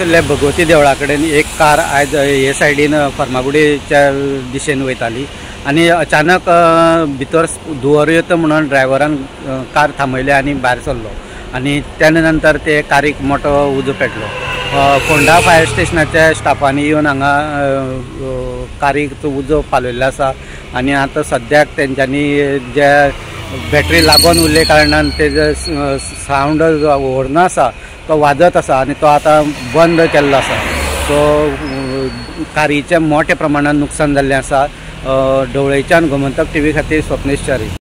पणजेंतले भगवती देवळा कडेन एक कार आयज हे सायडीन फर्मागुडीच्या दिशेन वयताली आनी अचानक भितर धुंवर येता म्हणून ड्रायव्हरान कार थांबयली आनी भायर सरलो आनी तेन्ना नंतर ते कारीक मोठो उजो पेटलो। फोंडा फायर स्टेशनाच्या स्टाफांनी येवन हांगा कारीक उजो पालयल्लो आसा आनी आतां सद्याक तेंच्यांनी जे बॅटरी लागून उरले कारणान तेजो सावंड जो व्हडलो आसा तो वाजत आसा आनी तो आतां बंद केल्लो आसा। सो कारयेचें मोठ्या प्रमाणात नुकसान जाल्लें आसा। ढवळेच्यान गोमंतक टीव्ही खातीर स्वप्नेश च्यारी।